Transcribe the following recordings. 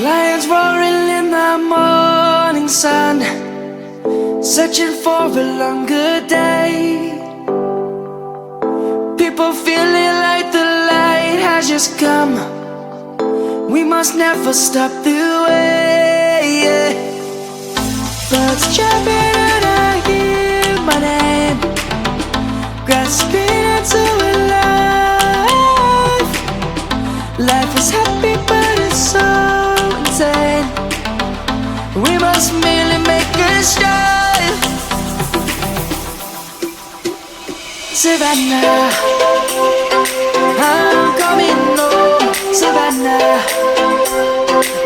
Lions roaring in the morning sun, searching for a longer day. People feeling like the light has just come. We must never stop the way. Birds chirping and I hear my name, grasping into a life. Life is happy but it's so insane. We must merely make a start. Savannah, I'm coming home. Savannah,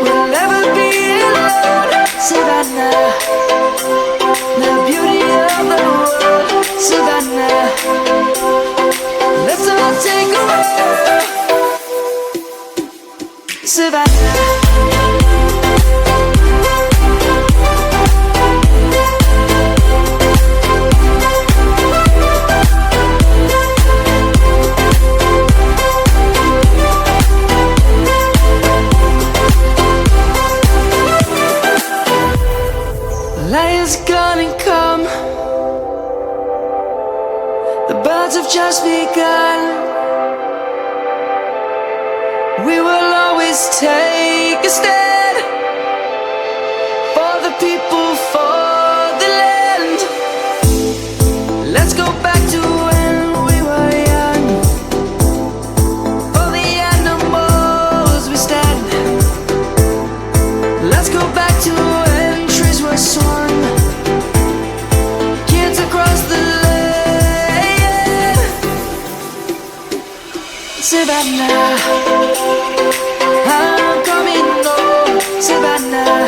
we'll never be alone. Savannah, the beauty of the world. Savannah, let's all take a walk. Savannah. Light is gonna come. The birds have just begun. We will always take a stand for the people, for the land. Let's go back to when we were young. For the animals we stand. Let's go back to when trees were swung. Kids across the land. Savannah, I'm coming home. Savannah,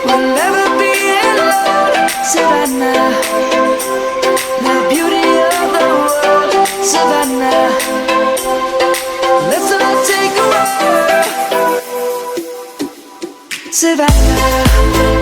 we'll never be alone. Savannah, the beauty of the world. Savannah, let's all take a walk. Savannah.